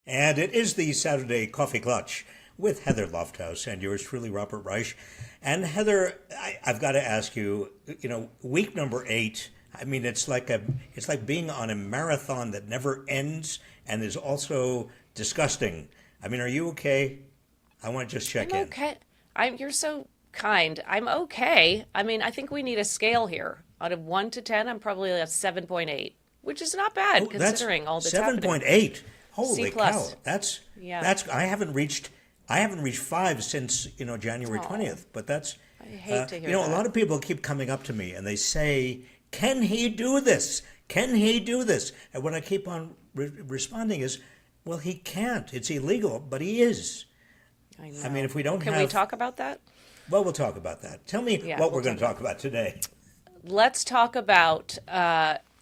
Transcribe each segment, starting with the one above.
And it is the Saturday Coffee Klatch with Heather Lofthouse and yours truly, Robert Reich. And Heather, I've got to ask you, week number 8. I mean, it's like being on a marathon that never ends and is also disgusting. I mean, are you okay? I want to just check I'm in. okay. You're so kind. I'm okay. I mean, I think we need a scale here. Out of 1 to 10, I'm probably a 7.8, which is not bad Oh, that's considering all that's happening. 7.8. C Holy cow. plus. Yeah. That's I haven't reached 5 since, January Oh, 20th, but that's I hate to hear a lot that. of people keep coming up to me and they say, "Can he do this? Can he do this?" And what I keep on responding is, "Well, he can't. It's illegal, but he is." I I mean, know. if we Well, don't can we have, talk about that? well, we'll talk about that. Tell me Yeah, what we'll we're going talk to about talk about today. Let's talk about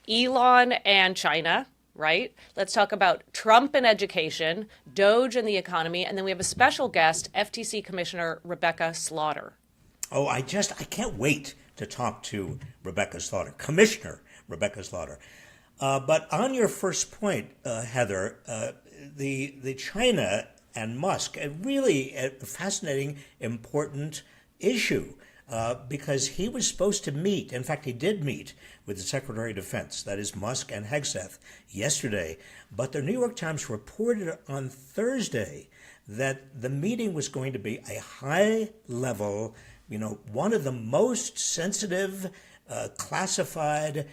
Elon and China, right? Let's talk about Trump and education, Doge and the economy, and then we have a special guest, FTC Commissioner Rebecca Slaughter. Oh, I can't wait to talk to Rebecca Slaughter, Commissioner Rebecca Slaughter. But on your first point, Heather, the China and Musk, a fascinating, important issue. Because he was supposed to meet, in fact, he did meet with the Secretary of Defense, that is Musk and Hegseth, yesterday. But the New York Times reported on Thursday that the meeting was going to be a high level, one of the most sensitive, classified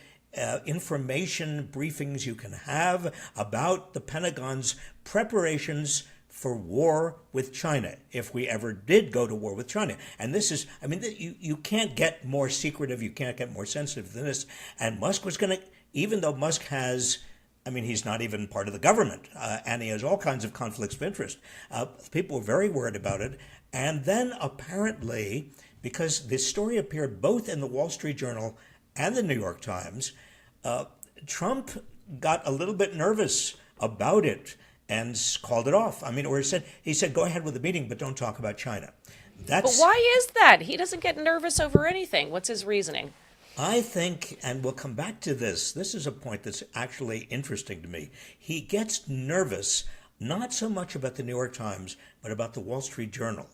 information briefings you can have about the Pentagon's preparations for war with China, if we ever did go to war with China. And this is, I mean, you can't get more secretive, you can't get more sensitive than this. And Musk was going to, even though Musk has, I mean, he's not even part of the government, and he has all kinds of conflicts of interest. People were very worried about it. And then apparently, because this story appeared both in the Wall Street Journal and the New York Times, Trump got a little bit nervous about it and called it off. I mean, or he said, go ahead with the meeting, but don't talk about China. But That's, why is that? He doesn't get nervous over anything. What's his reasoning? I think, and we'll come back to this. This is a point that's actually interesting to me. He gets nervous not so much about the New York Times, but about the Wall Street Journal.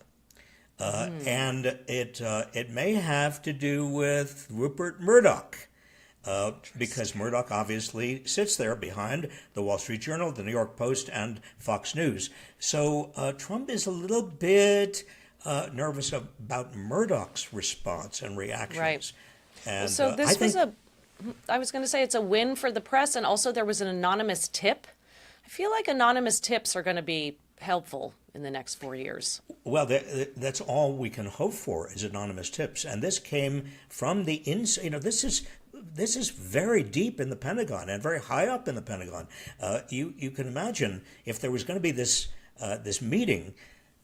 And it may have to do with Rupert Murdoch. Because Murdoch obviously sits there behind the Wall Street Journal, the New York Post, and Fox News. So Trump is a little bit nervous about Murdoch's response and Right. reactions. And So I this was think, I was going to say it's a win for the press, and also there was an anonymous tip. I feel like anonymous tips are going to be helpful in the next 4 years. well, that's all we can hope for is anonymous tips. And this came from the inside. This is very deep in the Pentagon and very high up in the Pentagon. You can imagine if there was going to be this meeting.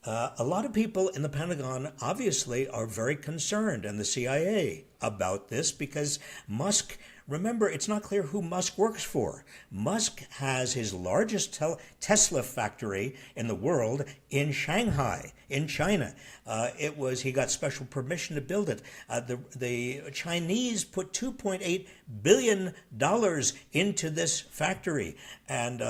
A lot of people in the Pentagon obviously are very concerned, and the CIA, about this because Musk. Remember, it's not clear who Musk works for. Musk has his largest Tesla factory in the world in Shanghai, in China. He got special permission to build it. The Chinese put $2.8 billion into this factory, and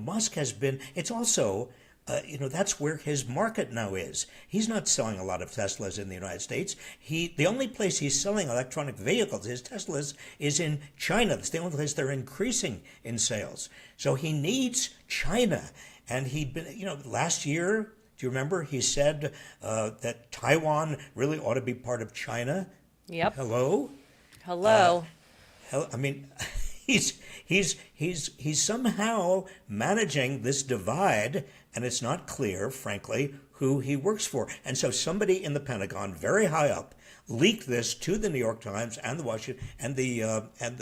Musk has been. It's also. That's where his market now is. He's not selling a lot of Teslas in the United States. The only place he's selling electronic vehicles, his Teslas, is in China. That's the only place they're increasing in sales. So he needs China. And he'd been, last year, do you remember, he said that Taiwan really ought to be part of China? Yep. Hello? Hello. I mean, he's somehow managing this divide, and it's not clear, frankly, who he works for. And so somebody in the Pentagon, very high up, leaked this to the New York Times and the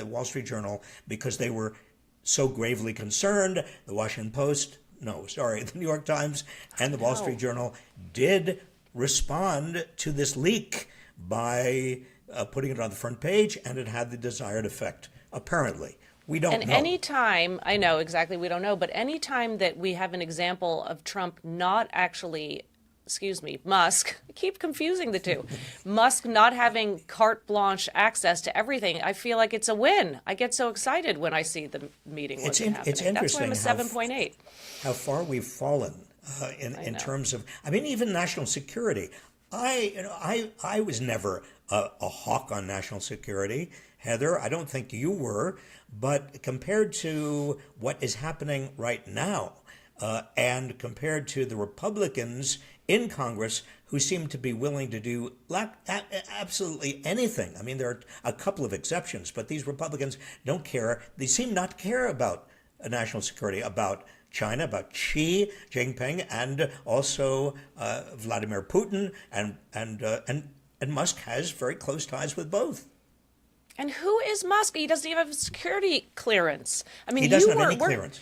Wall Street Journal because they were so gravely concerned. The Washington Post, no, sorry, the New York Times and the Wall Street No. Journal did respond to this leak by putting it on the front page, and it had the desired effect, apparently. We don't And know. any time, I know exactly, we don't know, but any time that we have an example of Trump not actually Musk, I keep confusing the two. Musk not having carte blanche access to everything, I feel like it's a win. I get so excited when I see the meeting wasn't happening. It's interesting. That's why I'm a 7.8. How far we've fallen in terms of, I mean, even national security. I was never a hawk on national security, Heather. I don't think you were, but compared to what is happening right now, and compared to the Republicans in Congress who seem to be willing to do absolutely anything. I mean, there are a couple of exceptions, but these Republicans don't care. They seem not to care about national security, about China, about Xi Jinping, and also Vladimir Putin, and Musk has very close ties with both. And who is Musk? He doesn't even have a security clearance. I mean, He doesn't have any clearance.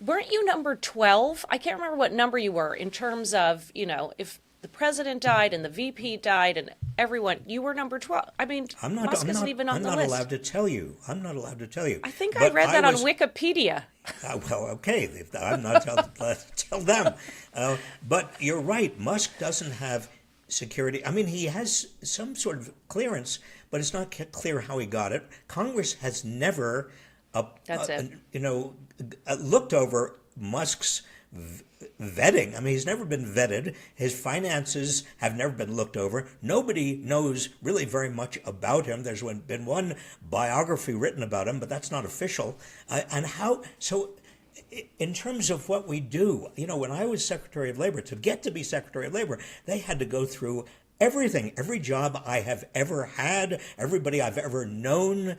Weren't you number 12? I can't remember what number you were in terms of, if the president died and the VP died and everyone, you were number 12. I mean, Musk isn't even on the list. I'm not allowed to tell you. I'm not allowed to tell you. I think I read that on Wikipedia. Well, okay. I'm not tell them. But you're right. Musk doesn't have security. I mean, he has some sort of clearance, but it's not clear how he got it. Congress has never looked over Musk's vetting. I mean, he's never been vetted. His finances have never been looked over. Nobody knows really very much about him. There's been one biography written about him, but that's not official. So in terms of what we do, when I was Secretary of Labor, to get to be Secretary of Labor, they had to go through everything, every job I have ever had, everybody I've ever known.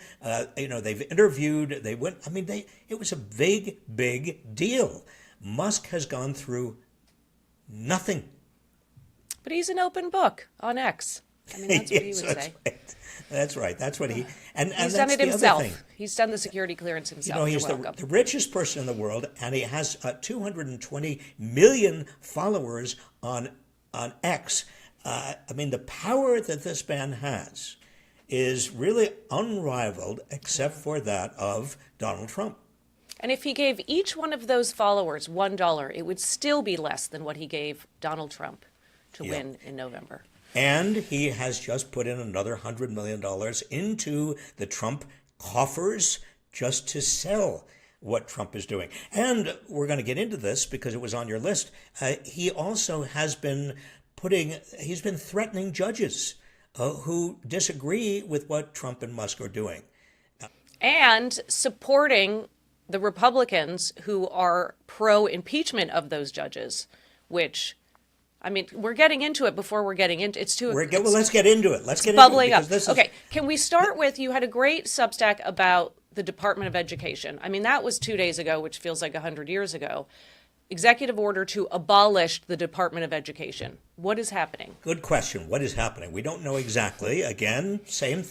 They've interviewed. It was a big deal. Musk has gone through nothing. But he's an open book on X. I mean, that's what he would say. Right. That's right. That's what he... And he's that's done it the himself. Other thing. He's done the security clearance himself. He's the richest person in the world, and he has 220 million followers on X. The power that this man has is really unrivaled, except for that of Donald Trump. And if he gave each one of those followers $1, it would still be less than what he gave Donald Trump to win in November. And he has just put in another $100 million into the Trump coffers just to sell what Trump is doing. And we're going to get into this because it was on your list. He also has been he's been threatening judges who disagree with what Trump and Musk are doing. And supporting the Republicans who are pro-impeachment of those judges, which, we're getting into it before we're getting into it's too. Well, let's get into it. Let's get bubbling into it. Up. Okay, can we start with, you had a great Substack about the Department of Education. That was 2 days ago, which feels like 100 years ago. Executive order to abolish the Department of Education. What is happening? Good question. What is happening? We don't know exactly. Again, same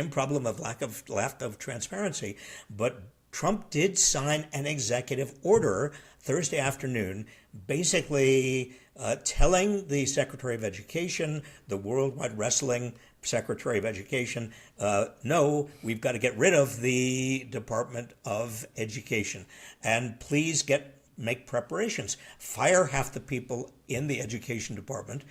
problem of lack of transparency. But Trump did sign an executive order Thursday afternoon, basically telling the Secretary of Education, the Worldwide Wrestling Secretary of Education, no, we've got to get rid of the Department of Education. And please make preparations. Fire half the people in the education department.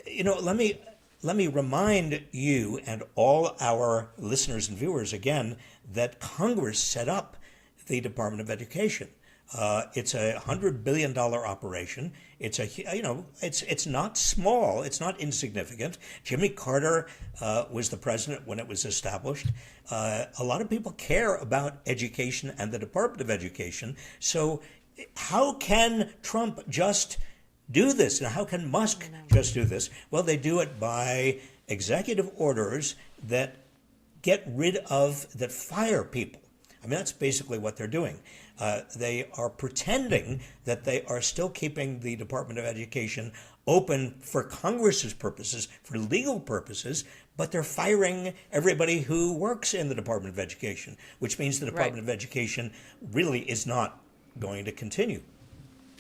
Let me remind you and all our listeners and viewers again that Congress set up the Department of Education. It's a $100 billion operation. It's not small. It's not insignificant. Jimmy Carter was the president when it was established. A lot of people care about education and the Department of Education. So how can Trump just do this? And how can Musk just do this? Well, they do it by executive orders that fire people. That's basically what they're doing. They are pretending that they are still keeping the Department of Education open for Congress's purposes, for legal purposes, but they're firing everybody who works in the Department of Education, which means the Department of Education really is not going to continue.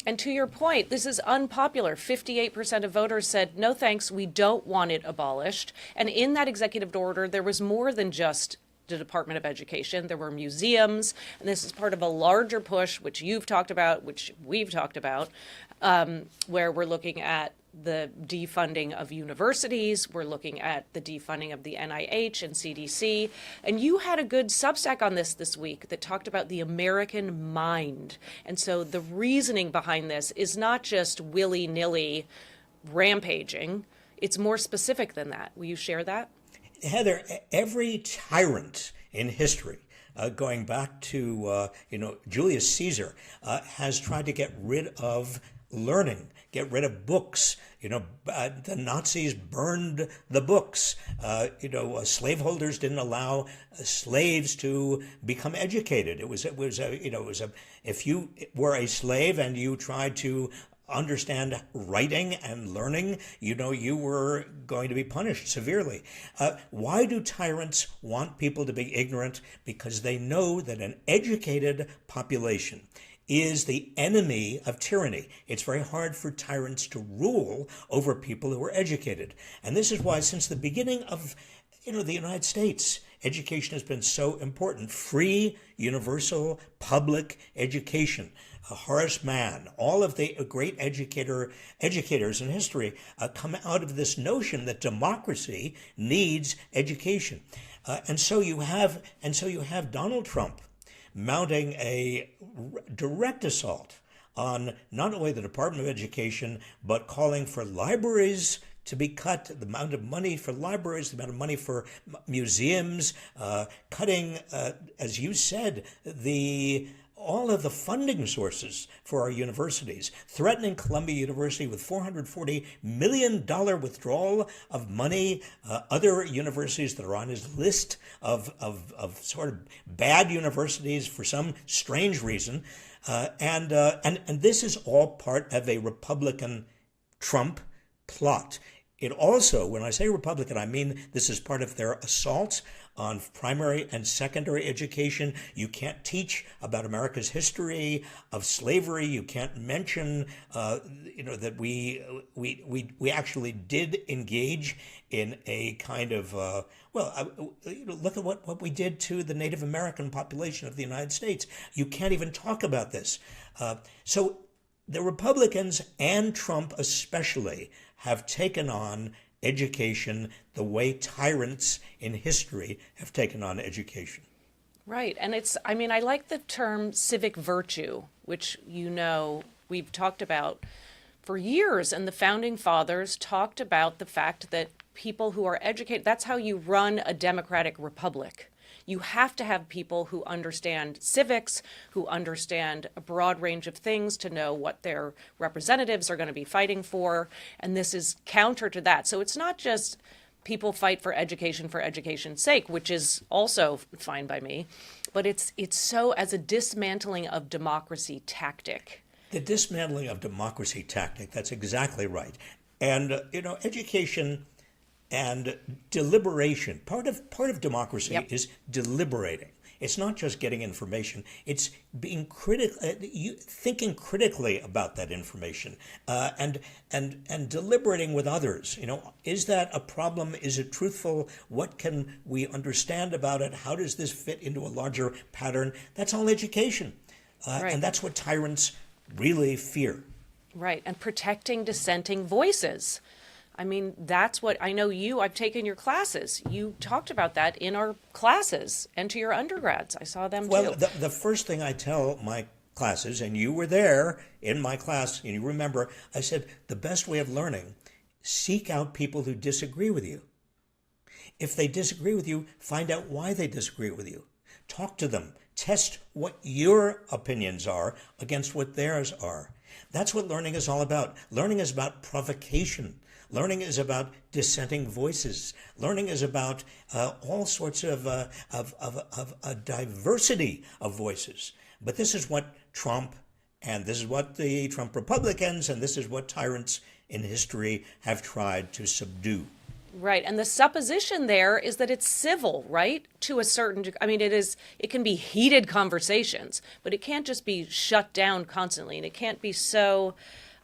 And to your point, this is unpopular. 58% of voters said, no thanks, we don't want it abolished. And in that executive order, there was more than just the Department of Education. There were museums, and this is part of a larger push, which you've talked about, which we've talked about, where we're looking at the defunding of universities. We're looking at the defunding of the NIH and CDC. And you had a good Substack on this week that talked about the American mind. And so the reasoning behind this is not just willy-nilly rampaging. It's more specific than that. Will you share that? Heather, every tyrant in history, going back to Julius Caesar, has tried to get rid of learning, get rid of books. The Nazis burned the books. Slaveholders didn't allow slaves to become educated. If you were a slave and you tried to understand writing and learning, you were going to be punished severely. Why do tyrants want people to be ignorant? Because they know that an educated population is the enemy of tyranny. It's very hard for tyrants to rule over people who are educated. And this is why, since the beginning of the United States, education has been so important. Free, universal, public education. Horace Mann, all of the great educators in history come out of this notion that democracy needs education. And so you have Donald Trump mounting a direct assault on not only the Department of Education, but calling for libraries to be cut, the amount of money for libraries, the amount of money for museums, cutting, as you said, all of the funding sources for our universities, threatening Columbia University with $440 million withdrawal of money. Other universities that are on his list of sort of bad universities for some strange reason. And this is all part of a Republican Trump plot. It also, when I say Republican, I mean this is part of their assault on primary and secondary education. You can't teach about America's history of slavery. You can't mention, that we actually did engage in a kind of, look at what we did to the Native American population of the United States. You can't even talk about this. So the Republicans and Trump especially have taken on education the way tyrants in history have taken on education. Right. And I like the term civic virtue, which, we've talked about for years. And the founding fathers talked about the fact that people who are educated, that's how you run a democratic republic. You have to have people who understand civics, who understand a broad range of things to know what their representatives are going to be fighting for. And this is counter to that. So it's not just people fight for education's sake, which is also fine by me, but it's so as a dismantling of democracy tactic. The dismantling of democracy tactic, that's exactly right. And, education and deliberation. Part of democracy Yep. is deliberating. It's not just getting information. It's being thinking critically about that information, and deliberating with others. Is that a problem? Is it truthful? What can we understand about it? How does this fit into a larger pattern? That's all education, Right. and that's what tyrants really fear. Right. And protecting dissenting voices. That's what I know I've taken your classes. You talked about that in our classes and to your undergrads. I saw them Well, too. the first thing I tell my classes, and you were there in my class, and you remember, I said, the best way of learning, seek out people who disagree with you. If they disagree with you, find out why they disagree with you. Talk to them. Test what your opinions are against what theirs are. That's what learning is all about. Learning is about provocation. Learning is about dissenting voices. Learning is about all sorts of a diversity of voices. But this is what Trump, and this is what the Trump Republicans, and this is what tyrants in history have tried to subdue. Right. And the supposition there is that it's civil, right? To a certain degree. It can be heated conversations, but it can't just be shut down constantly. And it can't be so,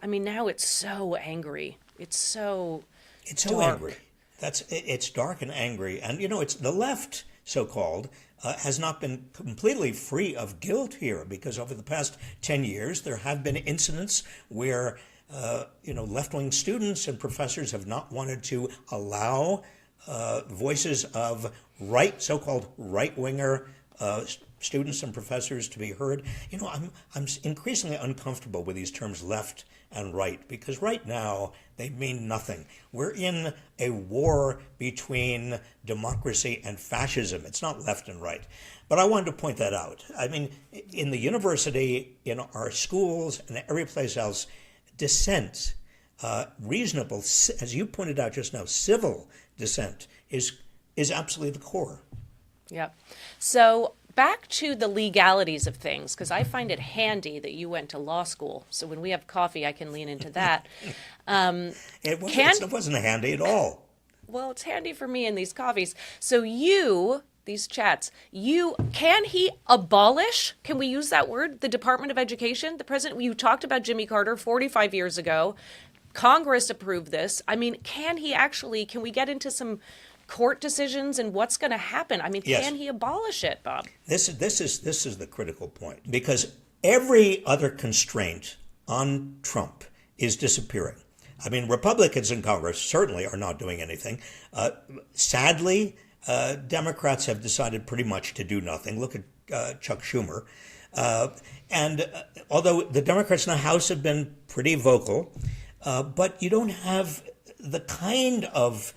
now it's so angry. It's so It's so dark. angry. It's dark and angry. And, it's the left so-called, has not been completely free of guilt here, because over the past 10 years, there have been incidents where left-wing students and professors have not wanted to allow voices of so-called right-winger students and professors to be heard. I'm increasingly uncomfortable with these terms left and right, because right now they mean nothing. We're in a war between democracy and fascism. It's not left and right. But I wanted to point that out. I mean, in the university, in our schools, and every place else, dissent, reasonable, as you pointed out just now, civil dissent is absolutely the core. Yeah. So back to the legalities of things, because I find it handy that you went to law school. So when we have coffee, I can lean into that. It wasn't handy at all. Well, it's handy for me in these coffees. So these chats, can he abolish, can we use that word, the Department of Education? The president, you talked about Jimmy Carter 45 years ago. Congress approved this. I mean, can we get into some court decisions and what's going to happen? I mean, yes. Can he abolish it, Bob? This is the critical point, because every other constraint on Trump is disappearing. I mean, Republicans in Congress certainly are not doing anything. Sadly, Democrats have decided pretty much to do nothing. Look at Chuck Schumer. And although the Democrats in the House have been pretty vocal, but you don't have the kind of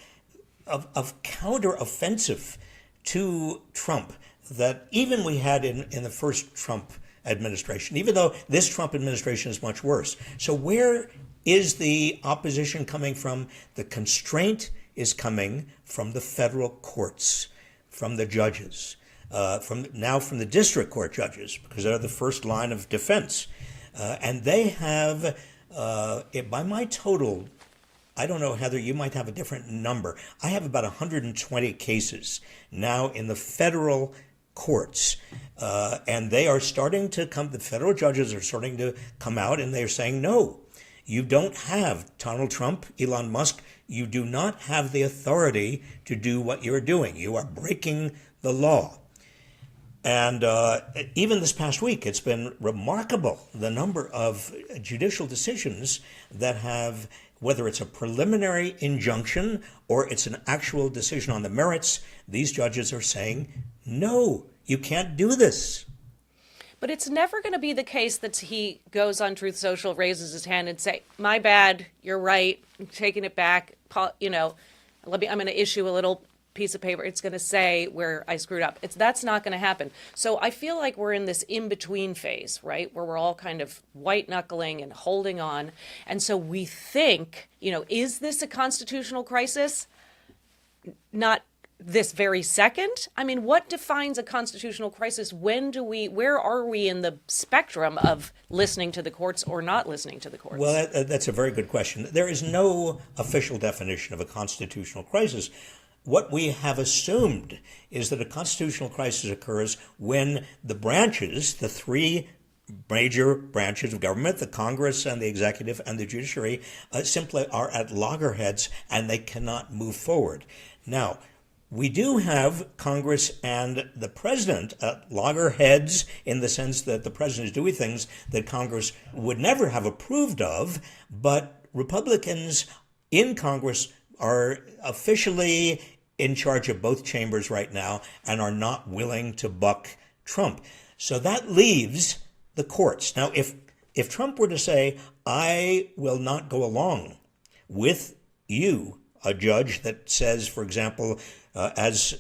counter-offensive to Trump that even we had in the first Trump administration, even though this Trump administration is much worse. So where is the opposition coming from? The constraint is coming from the federal courts, from the judges, from the district court judges, because they're the first line of defense. And they have, by my total, I don't know, Heather, you might have a different number. I have about 120 cases now in the federal courts. And they are starting to the federal judges are starting to come out, and they're saying, no, you don't have Donald Trump, Elon Musk. You do not have the authority to do what you're doing. You are breaking the law. And even this past week, it's been remarkable, the number of judicial decisions that have, whether it's a preliminary injunction or it's an actual decision on the merits, these judges are saying, no, you can't do this. But it's never going to be the case that he goes on Truth Social, raises his hand and say, my bad, you're right, I'm taking it back. I'm going to issue a little piece of paper. It's going to say where I screwed up. That's not going to happen. So I feel like we're in this in-between phase, right, where we're all kind of white-knuckling and holding on. And so we think, is this a constitutional crisis? Not this very second? I mean, what defines a constitutional crisis? Where are we in the spectrum of listening to the courts or not listening to the courts? Well, that's a very good question. There is no official definition of a constitutional crisis. What we have assumed is that a constitutional crisis occurs when the branches, the three major branches of government, the Congress and the executive and the judiciary, simply are at loggerheads and they cannot move forward. Now, we do have Congress and the president at loggerheads in the sense that the president is doing things that Congress would never have approved of, but Republicans in Congress are officially in charge of both chambers right now and are not willing to buck Trump. So that leaves the courts. Now, if Trump were to say, I will not go along with you, a judge that says, for example, as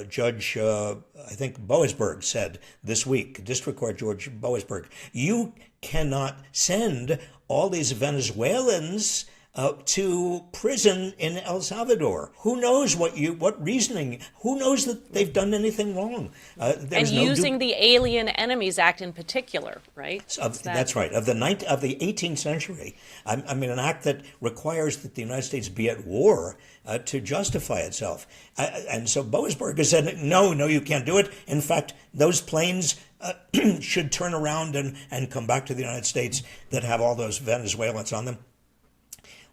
Judge, I think Boasberg said this week, District Court Judge Boasberg, you cannot send all these Venezuelans to prison in El Salvador. Who knows what reasoning? Who knows that they've done anything wrong? And using the Alien Enemies Act in particular, right? That's right. Of the 18th century. I mean, an act that requires that the United States be at war to justify itself. And so Boasberg has said, no, you can't do it. In fact, those planes should turn around and come back to the United States that have all those Venezuelans on them.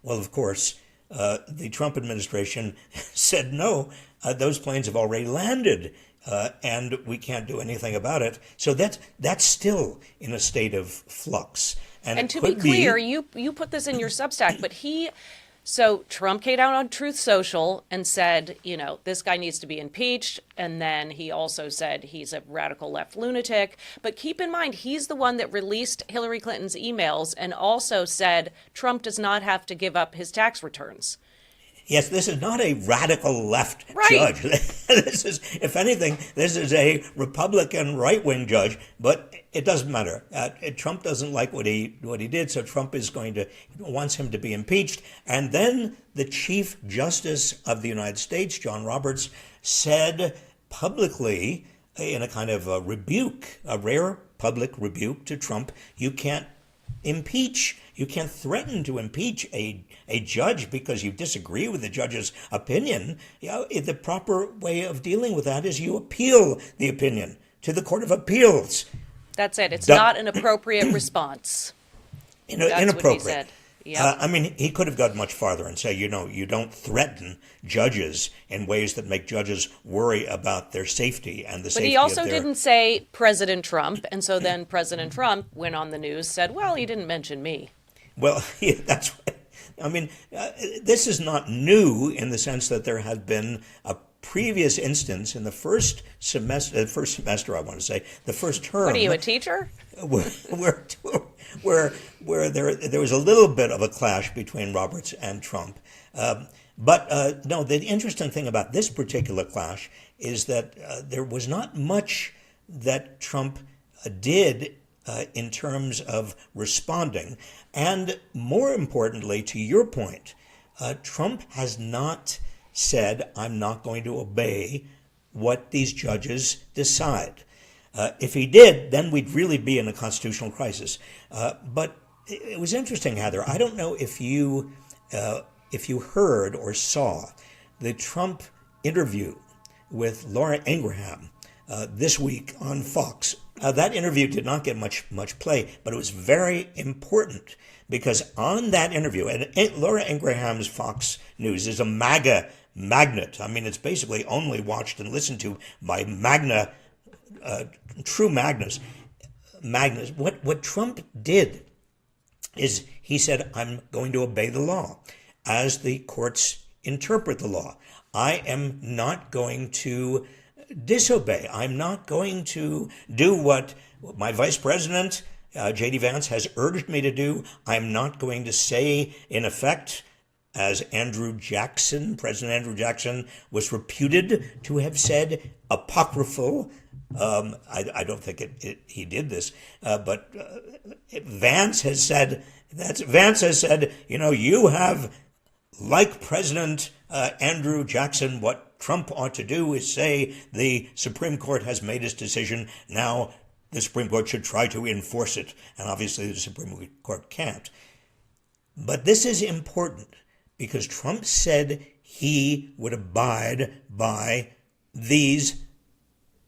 Well, of course, the Trump administration said no. Those planes have already landed and we can't do anything about it. So that's still in a state of flux. And to be clear, you put this in your Substack, but so Trump came out on Truth Social and said, this guy needs to be impeached. And then he also said he's a radical left lunatic. But keep in mind, he's the one that released Hillary Clinton's emails and also said Trump does not have to give up his tax returns. Yes, this is not a radical left Right. judge. This is, if anything, this is a Republican right-wing judge, but it doesn't matter. Trump doesn't like what he did, so Trump wants him to be impeached. And then the Chief Justice of the United States, John Roberts, said publicly in a kind of a rebuke, a rare public rebuke to Trump, you can't threaten to impeach a judge because you disagree with the judge's opinion. The proper way of dealing with that is you appeal the opinion to the Court of Appeals. That's it. It's not an appropriate response. That's Inappropriate. what he said. Yep. He could have gone much farther and say, you don't threaten judges in ways that make judges worry about their safety and the safety of their... But he also didn't say President Trump, and so then President Trump went on the news, said, well, he didn't mention me. Well, yeah, that's what... this is not new in the sense that there had been a previous instance in the first semester, the first term... What are you, a teacher? Where there was a little bit of a clash between Roberts and Trump. But no, the interesting thing about this particular clash is that there was not much that Trump did in terms of responding. And more importantly, to your point, Trump has not said, I'm not going to obey what these judges decide. If he did, then we'd really be in a constitutional crisis. But it was interesting, Heather. I don't know if you heard or saw the Trump interview with Laura Ingraham this week on Fox. That interview did not get much play, but it was very important because on that interview, and Laura Ingraham's Fox News is a MAGA magnet. It's basically only watched and listened to by true magnets. What Trump did is he said, I'm going to obey the law as the courts interpret the law. I am not going to disobey. I'm not going to do what my vice president, J.D. Vance, has urged me to do. I'm not going to say, in effect, as President Andrew Jackson was reputed to have said, apocryphal. I don't think he did this, but Vance has said, you have, like President Andrew Jackson, what Trump ought to do is say the Supreme Court has made its decision. Now the Supreme Court should try to enforce it. And obviously the Supreme Court can't. But this is important because Trump said he would abide by these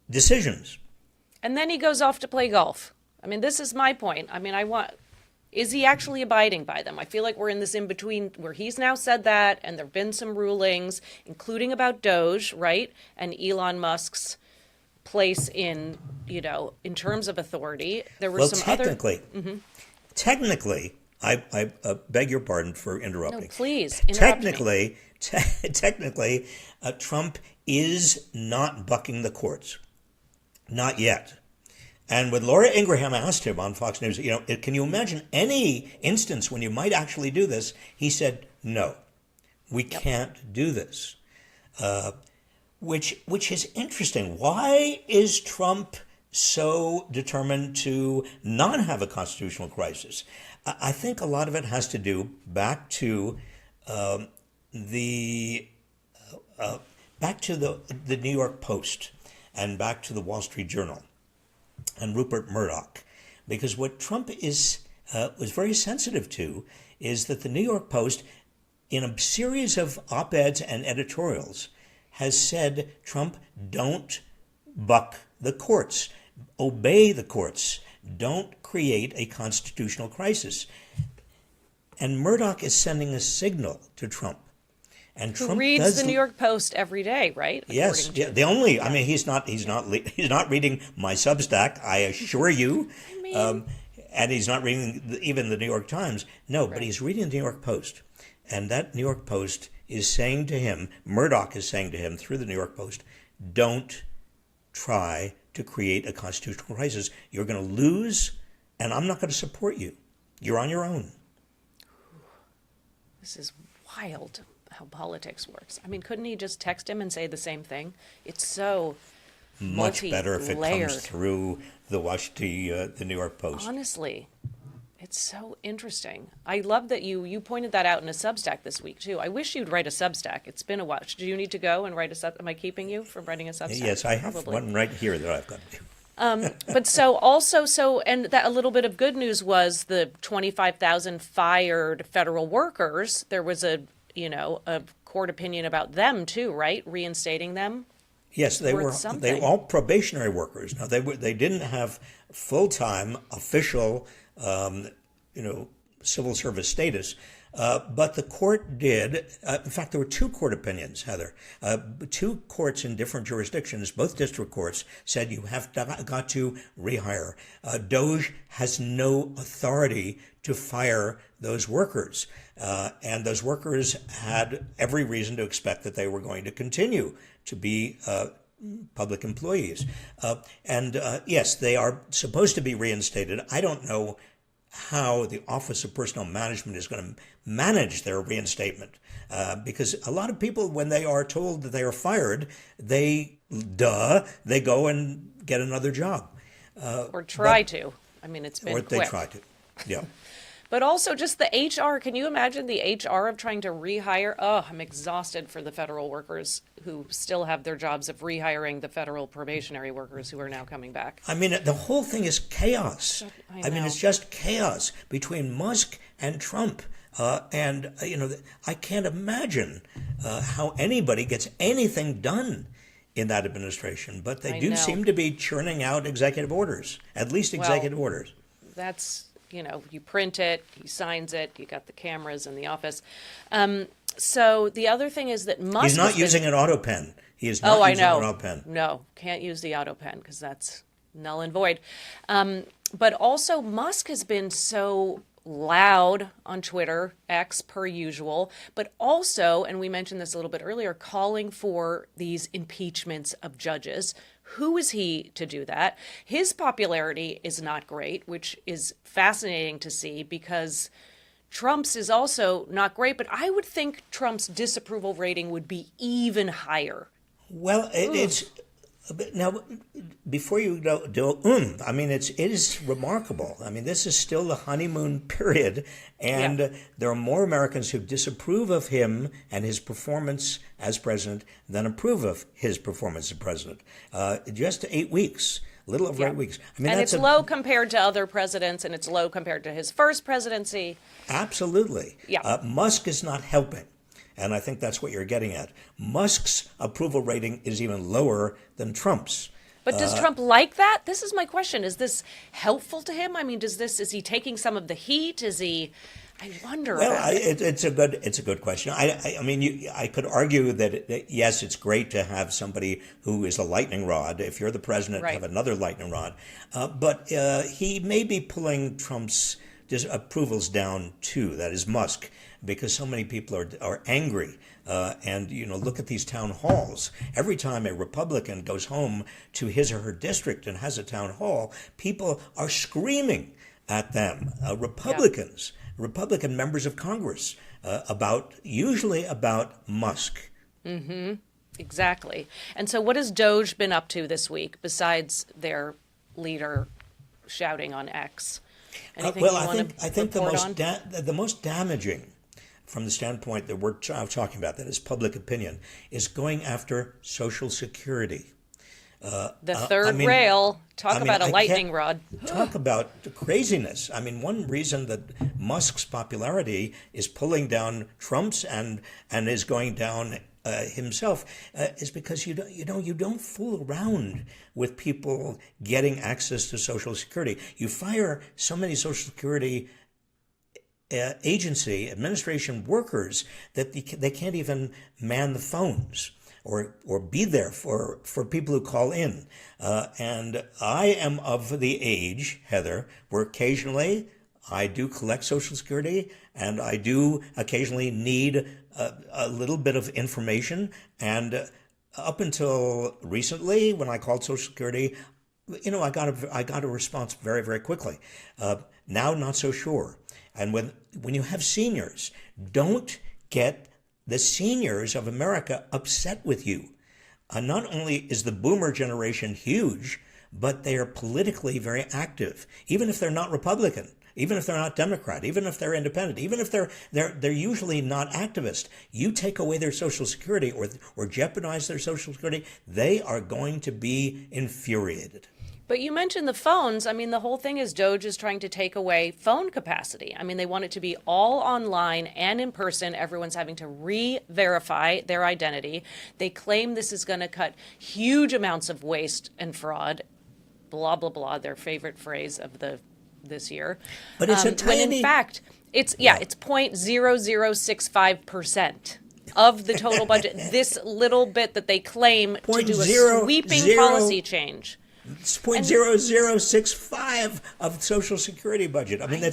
decisions. And then he goes off to play golf. This is my point. Is he actually abiding by them? I feel like we're in this in-between where he's now said that, and there have been some rulings, including about Doge, right? And Elon Musk's place in terms of authority. There were technically, I beg your pardon for interrupting. No, please, interrupt me. Technically, Trump is not bucking the courts. Not yet. And when Laura Ingraham asked him on Fox News, can you imagine any instance when you might actually do this? He said, no, we can't do this, which is interesting. Why is Trump so determined to not have a constitutional crisis? I think a lot of it has to do back to the New York Post and back to the Wall Street Journal and Rupert Murdoch, because what Trump was very sensitive to is that the New York Post, in a series of op-eds and editorials, has said, Trump, don't buck the courts, obey the courts, don't create a constitutional crisis. And Murdoch is sending a signal to Trump And Who Trump reads does the New York Post every day, right? Yes, According yeah, to- the only. I mean, he's not reading my Substack. I assure you, I mean, and he's not reading even the New York Times. No, but right. he's reading the New York Post, and that New York Post is saying to him, Murdoch is saying to him through the New York Post, don't try to create a constitutional crisis. You're going to lose, and I'm not going to support you. You're on your own. This is wild how politics works. I mean, couldn't he just text him and say the same thing? It's so Much better if it multi-layered. comes through the New York Post. Honestly, it's so interesting. I love that you pointed that out in a Substack this week too. I wish you'd write a Substack. It's been a while. Do you need to go and write a Substack? Am I keeping you from writing a Substack? Yes, I have Probably. one right here that I've got to do. But and that a little bit of good news was the 25,000 fired federal workers. There was a court opinion about them too, right? Reinstating them. Yes, they were something. all probationary workers. Now they didn't have full-time official civil service status, but the court did. In fact, there were two court opinions, Heather. Two courts in different jurisdictions, both district courts, said you have got to rehire. DOJ has no authority to fire those workers, and those workers had every reason to expect that they were going to continue to be public employees. Yes, they are supposed to be reinstated. I don't know how the Office of Personnel Management is going to manage their reinstatement. Because a lot of people, when they are told that they are fired, they go and get another job. Or try to. I mean, it's been Or they quick. try to, yeah. But also just the HR. Can you imagine the HR of trying to rehire? Oh, I'm exhausted for the federal workers who still have their jobs of rehiring the federal probationary workers who are now coming back. I mean, the whole thing is chaos. I mean, know. it's just chaos between Musk and Trump. I can't imagine how anybody gets anything done in that administration. But they do know. seem to be churning out executive orders, at least executive orders. That's, you print it, he signs it, you got the cameras in the office. So the other thing is that Musk He's not has using been, an auto pen. He is not using an auto pen. No, can't use the auto pen because that's null and void. But also Musk has been so loud on Twitter, X per usual, but also, and we mentioned this a little bit earlier, calling for these impeachments of judges. Who is he to do that? His popularity is not great, which is fascinating to see because Trump's is also not great, but I would think Trump's disapproval rating would be even higher. Well, it's now before you do I mean, it is remarkable. I mean, this is still the honeymoon period, and there are more Americans who disapprove of him and his performance as president than approve of his performance as president. Just 8 weeks. A little over 8 weeks. I mean, And that's it's low compared to other presidents, and it's low compared to his first presidency. Absolutely. Yeah. Musk is not helping. And I think that's what you're getting at. Musk's approval rating is even lower than Trump's. But does Trump like that? This is my question. Is this helpful to him? I mean, is he taking some of the heat? I wonder. Well, about it. it's a good question. I mean, I could argue that yes, it's great to have somebody who is a lightning rod. If you're the president, Right. have another lightning rod. But he may be pulling Trump's approvals down too. That is Musk, because so many people are angry. And look at these town halls. Every time a Republican goes home to his or her district and has a town hall, people are screaming at them. Republican members of Congress, usually about Musk. Mm-hmm. Exactly. And so what has Doge been up to this week besides their leader shouting on X? Anything you want to I think the on? most damaging from the standpoint that we're talking about, that is public opinion, is going after Social Security. The third rail. Talk about a lightning rod. Talk about craziness. I mean, one reason that Musk's popularity is pulling down Trump's and is going down himself is because you don't fool around with people getting access to Social Security. You fire so many Social Security administration workers that they can't even man the phones or be there for people who call in. And I am of the age, Heather, where occasionally I do collect Social Security and I do occasionally need a little bit of information. And up until recently, when I called Social Security, I got a response very, very quickly. Now, not so sure. And when you have seniors, don't get the seniors of America upset with you. Not only is the boomer generation huge, but they are politically very active, even if they're not Republican, even if they're not Democrat, even if they're independent, even if they're usually not activist. You take away their Social Security or jeopardize their Social Security, they are going to be infuriated. But you mentioned the phones. I mean, the whole thing is Doge is trying to take away phone capacity. I mean, they want it to be all online and in person. Everyone's having to re-verify their identity. They claim this is going to cut huge amounts of waste and fraud. Blah, blah, blah, their favorite phrase of this year. But it's a tiny... When in fact, it's 0.0065% of the total budget. This little bit that they claim to do a sweeping policy change. It's 0.0065 of Social Security budget. I mean,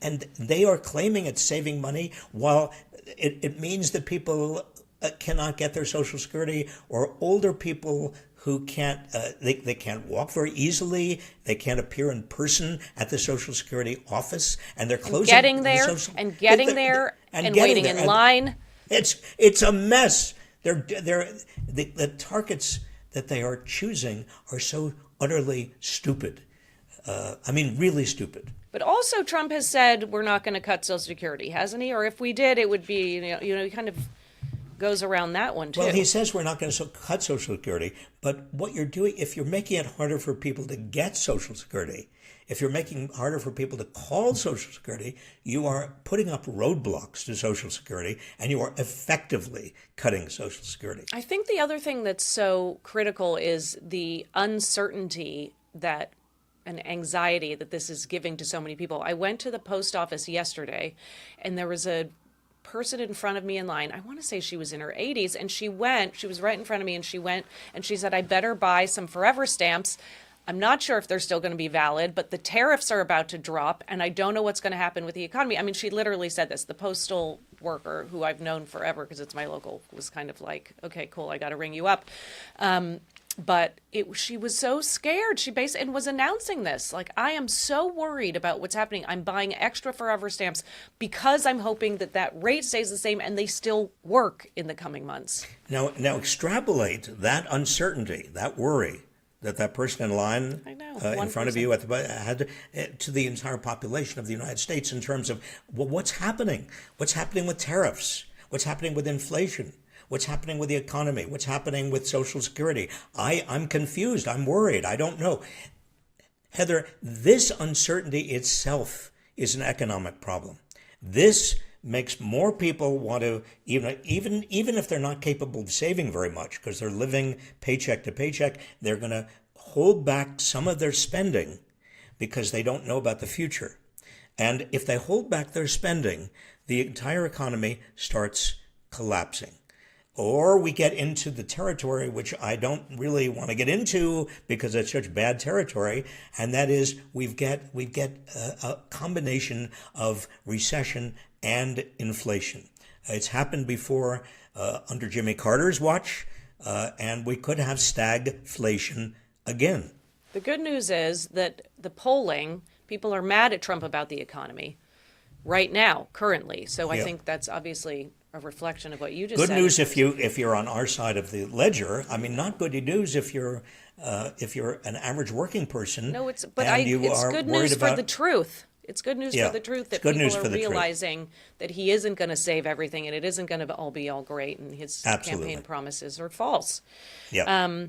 and they are claiming it's saving money while it means that people cannot get their Social Security, or older people who can't, they can't walk very easily. They can't appear in person at the Social Security office, and they're closing. Getting there and waiting in line. It's a mess. The targets that they are choosing are so utterly stupid. I mean, really stupid. But also Trump has said we're not going to cut Social Security, hasn't he? Or if we did, it would be, he kind of goes around that one too. Well, he says we're not going to cut Social Security, but what you're doing, if you're making it harder for people to get Social Security, if you're making it harder for people to call Social Security, you are putting up roadblocks to Social Security, and you are effectively cutting Social Security. I think the other thing that's so critical is the uncertainty and anxiety that this is giving to so many people. I went to the post office yesterday, and there was a person in front of me in line. I want to say she was in her 80s, and she was right in front of me, and she said, I better buy some forever stamps. I'm not sure if they're still going to be valid, but the tariffs are about to drop, and I don't know what's going to happen with the economy. I mean, she literally said this. The postal worker, who I've known forever because it's my local, was kind of like, okay, cool, I got to ring you up. But she was so scared. She basically was announcing this. Like, I am so worried about what's happening. I'm buying extra forever stamps because I'm hoping that rate stays the same and they still work in the coming months. Now extrapolate that uncertainty, that worry, that person in line in front of you had to the entire population of the United States in terms of what's happening with tariffs, what's happening with inflation, what's happening with the economy, what's happening with Social Security. I'm confused. I'm worried. I don't know. Heather, this uncertainty itself is an economic problem. This makes more people want to, even if they're not capable of saving very much because they're living paycheck to paycheck, they're going to hold back some of their spending because they don't know about the future. And if they hold back their spending, the entire economy starts collapsing. Or we get into the territory which I don't really want to get into because it's such bad territory, and that is we get a combination of recession and inflation. It's happened before under Jimmy Carter's watch, and we could have stagflation again. The good news is that the polling, people are mad at Trump about the economy right now, currently. So I think that's obviously a reflection of what you just said. Good news if you're on our side of the ledger. I mean, not good news if you're an average working person. No, it's good news for the truth. It's good news for the truth that people are realizing that he isn't going to save everything and it isn't going to all be all great and his campaign promises are false. Yeah.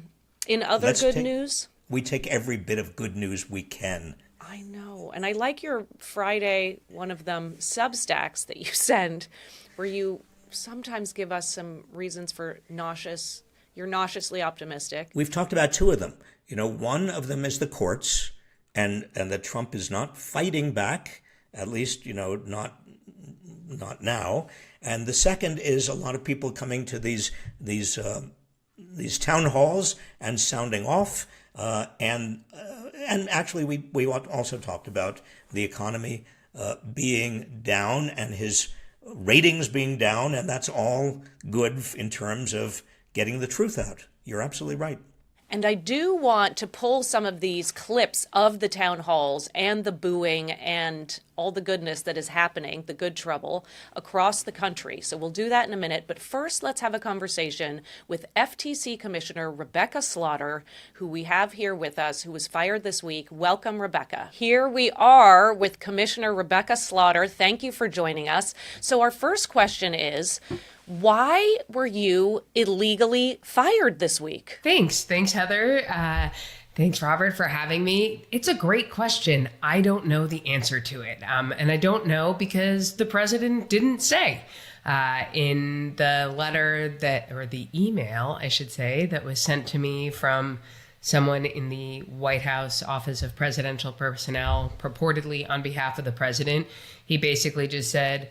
In other good news, we take every bit of good news we can. I know, and I like your Friday, one of them Substacks that you send, where you sometimes give us some reasons for you're nauseously optimistic. We've talked about two of them. One of them is the courts, and that Trump is not fighting back, at least, not not now. And the second is a lot of people coming to these town halls and sounding off. And actually, we also talked about the economy being down and his ratings being down, and that's all good in terms of getting the truth out. You're absolutely right. And I do want to pull some of these clips of the town halls and the booing and all the goodness that is happening, the good trouble, across the country. So we'll do that in a minute. But first, let's have a conversation with FTC Commissioner Rebecca Slaughter, who we have here with us, who was fired this week. Welcome, Rebecca. Here we are with Commissioner Rebecca Slaughter. Thank you for joining us. So our first question is, why were you illegally fired this week? Thanks, Heather. Thanks, Robert, for having me. It's a great question. I don't know the answer to it. And I don't know because the president didn't say. In the letter or the email, I should say, that was sent to me from someone in the White House Office of Presidential Personnel, purportedly on behalf of the president, he basically just said,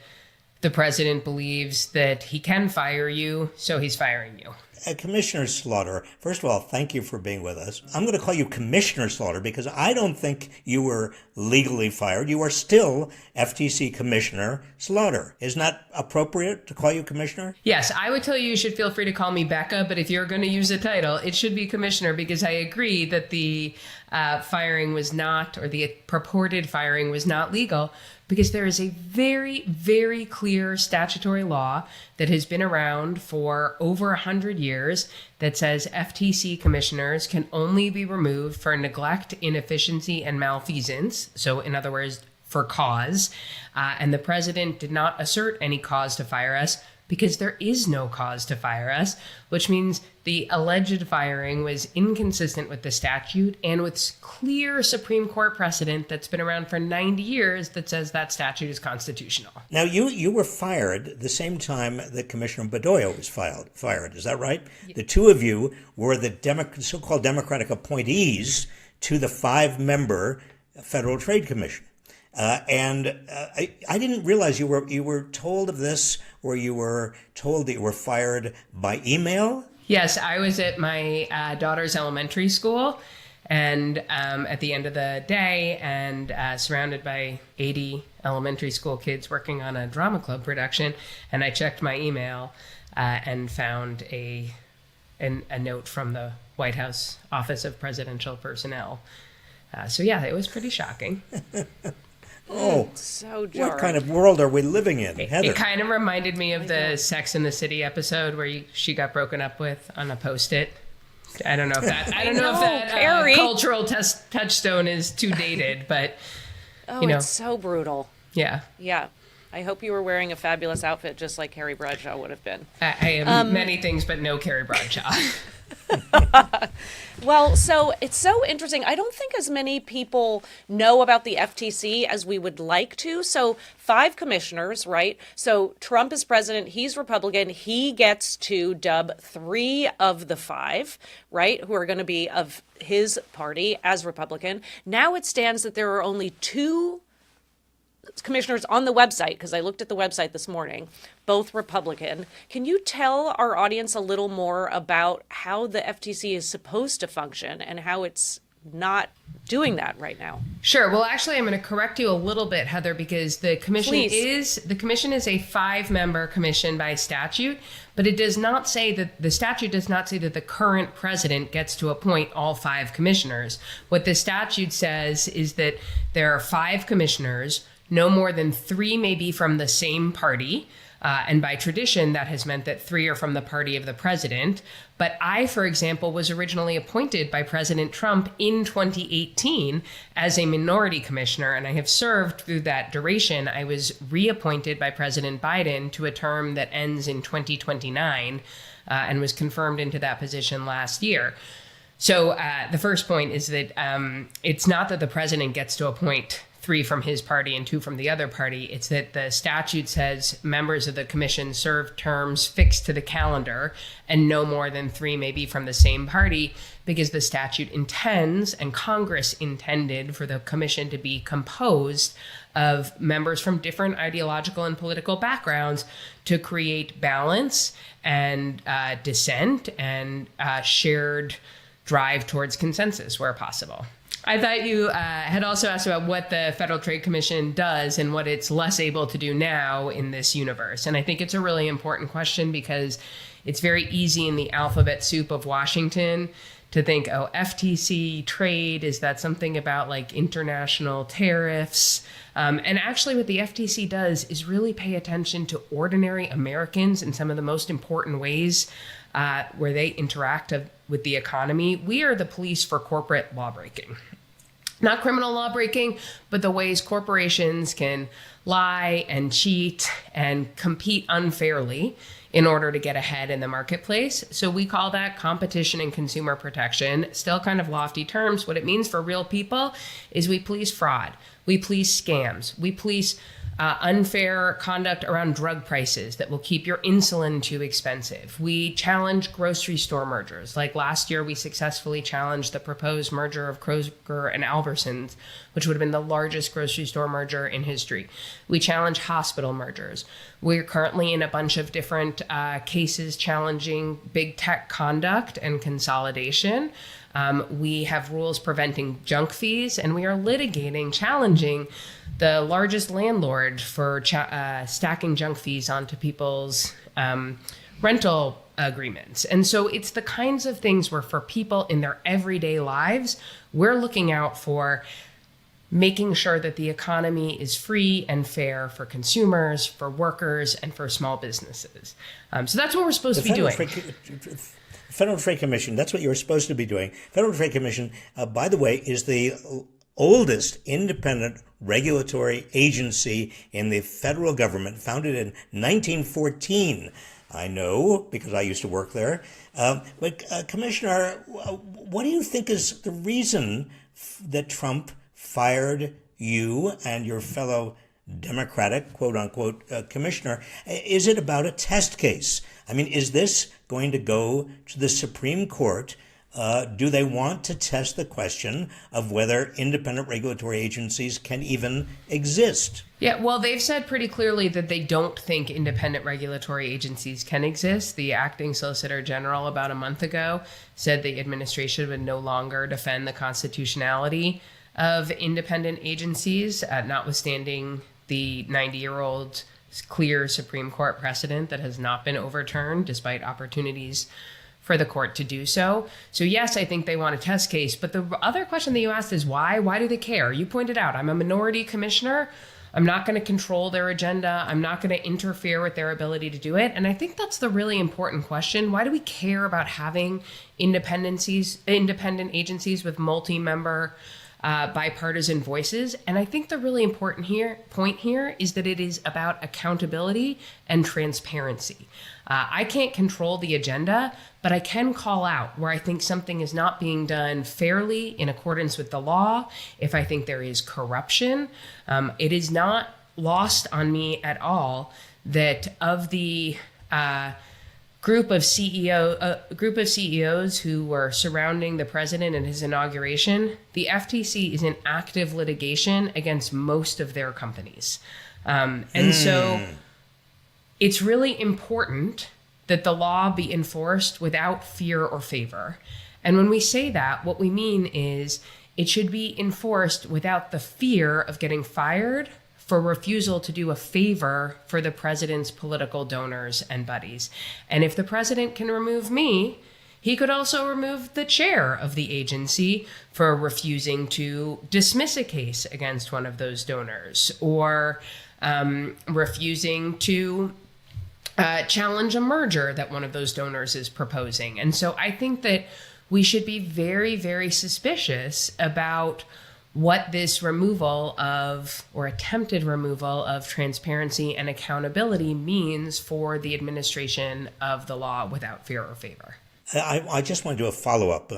the president believes that he can fire you, so he's firing you. Commissioner Slaughter, first of all, thank you for being with us. I'm going to call you Commissioner Slaughter because I don't think you were legally fired. You are still FTC Commissioner Slaughter. Isn't that appropriate to call you Commissioner? Yes, I would tell you should feel free to call me Becca, but if you're going to use a title, it should be Commissioner because I agree that the firing was not, or the purported firing was not legal, because there is a very, very clear statutory law that has been around for over 100 years that says FTC commissioners can only be removed for neglect, inefficiency, and malfeasance. So in other words, for cause. And the president did not assert any cause to fire us because there is no cause to fire us, which means the alleged firing was inconsistent with the statute and with clear Supreme Court precedent that's been around for 90 years that says that statute is constitutional. Now, you were fired the same time that Commissioner Bedoya was fired. Is that right? Yeah. The two of you were the so-called Democratic appointees to the 5-member Federal Trade Commission. I didn't realize you were told of this, or you were told that you were fired by email. Yes, I was at my daughter's elementary school, and at the end of the day, and surrounded by 80 elementary school kids working on a drama club production, and I checked my email and found a note from the White House Office of Presidential Personnel. So yeah, it was pretty shocking. Oh, so jarring. What kind of world are we living in, Heather? It kind of reminded me of the Sex and the City episode where she got broken up with on a Post-it. I don't know if that cultural touchstone is too dated, but it's so brutal. Yeah. Yeah. I hope you were wearing a fabulous outfit just like Carrie Bradshaw would have been. I am many things, but no Carrie Bradshaw. Well, so it's so interesting. I don't think as many people know about the FTC as we would like to. So 5 commissioners, right? So Trump is president. He's Republican. He gets to dub 3 of the 5, right, who are going to be of his party as Republican. Now it stands that there are only 2 commissioners on the website, because I looked at the website this morning, both Republican. Can you tell our audience a little more about how the FTC is supposed to function and how it's not doing that right now? Sure. Well, actually, I'm going to correct you a little bit, Heather, because the commission is a 5-member commission by statute, but it does not say that the statute does not say that the current president gets to appoint all 5 commissioners. What the statute says is that there are 5 commissioners. No more than 3 may be from the same party. And by tradition, that has meant that 3 are from the party of the president. But I, for example, was originally appointed by President Trump in 2018 as a minority commissioner, and I have served through that duration. I was reappointed by President Biden to a term that ends in 2029 and was confirmed into that position last year. So the first point is that it's not that the president gets to appoint 3 from his party and 2 from the other party. It's that the statute says members of the commission serve terms fixed to the calendar, and no more than 3 may be from the same party, because the statute intends, and Congress intended, for the commission to be composed of members from different ideological and political backgrounds to create balance and dissent and shared drive towards consensus where possible. I thought you had also asked about what the Federal Trade Commission does and what it's less able to do now in this universe. And I think it's a really important question because it's very easy in the alphabet soup of Washington to think, oh, FTC, trade, is that something about like international tariffs? And actually what the FTC does is really pay attention to ordinary Americans in some of the most important ways where they interact with the economy. We are the police for corporate lawbreaking. Not criminal lawbreaking, but the ways corporations can lie and cheat and compete unfairly in order to get ahead in the marketplace. So we call that competition and consumer protection. Still kind of lofty terms. What it means for real people is we police fraud. We police scams. We police unfair conduct around drug prices that will keep your insulin too expensive. We challenge grocery store mergers. Like last year, we successfully challenged the proposed merger of Kroger and Albertsons, which would have been the largest grocery store merger in history. We challenge hospital mergers. We're currently in a bunch of different cases challenging big tech conduct and consolidation. We have rules preventing junk fees, and we are litigating, challenging the largest landlord for stacking junk fees onto people's rental agreements. And so it's the kinds of things where for people in their everyday lives, we're looking out for making sure that the economy is free and fair for consumers, for workers, and for small businesses. So that's what we're supposed to be doing. Federal Trade Commission, that's what you're supposed to be doing. Federal Trade Commission, by the way, is the oldest independent regulatory agency in the federal government, founded in 1914. I know, because I used to work there. But Commissioner, what do you think is the reason that Trump fired you and your fellow Democratic, quote unquote, commissioner? Is it about a test case? I mean, is this going to go to the Supreme Court? Do they want to test the question of whether independent regulatory agencies can even exist? Yeah, well, they've said pretty clearly that they don't think independent regulatory agencies can exist. The acting Solicitor General about a month ago said the administration would no longer defend the constitutionality of independent agencies, notwithstanding the 90-year-old clear Supreme Court precedent that has not been overturned despite opportunities for the court to do so. So yes, I think they want a test case. But the other question that you asked is why? Why do they care? You pointed out, I'm a minority commissioner. I'm not going to control their agenda. I'm not going to interfere with their ability to do it. And I think that's the really important question. Why do we care about having independent agencies with multi-member bipartisan voices? And I think the really important point here is that it is about accountability and transparency. I can't control the agenda, but I can call out where I think something is not being done fairly in accordance with the law. If I think there is corruption, it is not lost on me at all that of the group of CEOs who were surrounding the president in his inauguration, the FTC is in active litigation against most of their companies. And so it's really important that the law be enforced without fear or favor. And when we say that, what we mean is it should be enforced without the fear of getting fired for refusal to do a favor for the president's political donors and buddies. And if the president can remove me, he could also remove the chair of the agency for refusing to dismiss a case against one of those donors or refusing to challenge a merger that one of those donors is proposing. And so I think that we should be very, very suspicious about what this removal of, or attempted removal of, transparency and accountability means for the administration of the law without fear or favor. I just want to do a follow-up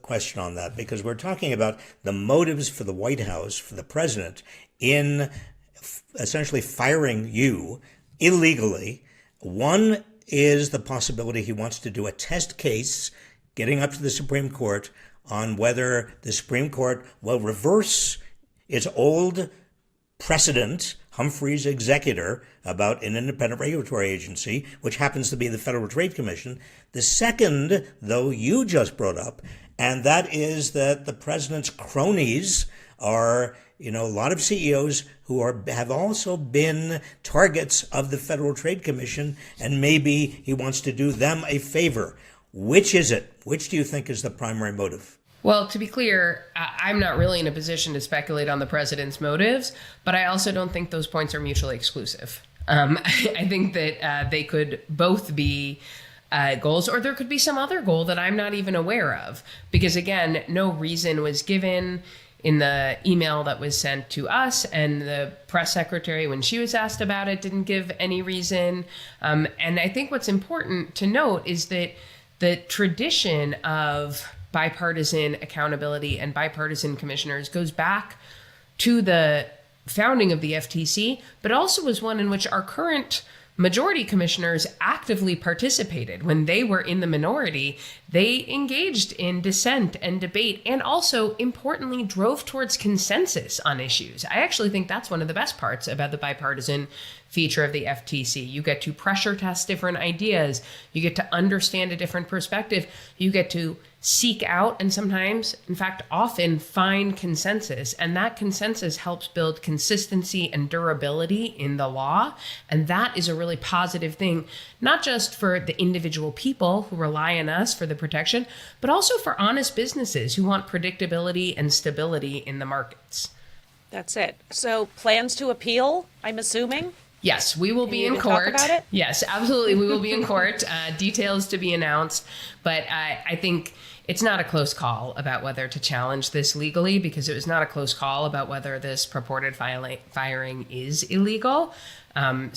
question on that, because we're talking about the motives for the White House, for the president, in essentially firing you illegally. One is the possibility he wants to do a test case, getting up to the Supreme Court, on whether the Supreme Court will reverse its old precedent, Humphrey's executor, about an independent regulatory agency, which happens to be the Federal Trade Commission. The second, though, you just brought up, and that is that the president's cronies are, a lot of CEOs who have also been targets of the Federal Trade Commission, and maybe he wants to do them a favor. Which is it? Which do you think is the primary motive? Well, to be clear, I'm not really in a position to speculate on the president's motives, but I also don't think those points are mutually exclusive. I think that they could both be goals, or there could be some other goal that I'm not even aware of. Because again, no reason was given in the email that was sent to us, and the press secretary, when she was asked about it, didn't give any reason. And I think what's important to note is that the tradition of bipartisan accountability and bipartisan commissioners goes back to the founding of the FTC, but also was one in which our current majority commissioners actively participated. When they were in the minority, they engaged in dissent and debate, and also, importantly, drove towards consensus on issues. I actually think that's one of the best parts about the bipartisan feature of the FTC. You get to pressure test different ideas. You get to understand a different perspective. You get to seek out and sometimes, in fact, often find consensus. And that consensus helps build consistency and durability in the law. And that is a really positive thing, not just for the individual people who rely on us for the protection, but also for honest businesses who want predictability and stability in the markets. That's it. So plans to appeal, I'm assuming? Yes, we will be in court. Talk about it? Yes, absolutely. We will be in court. Details to be announced. But I think it's not a close call about whether to challenge this legally, because it was not a close call about whether this purported firing is illegal. How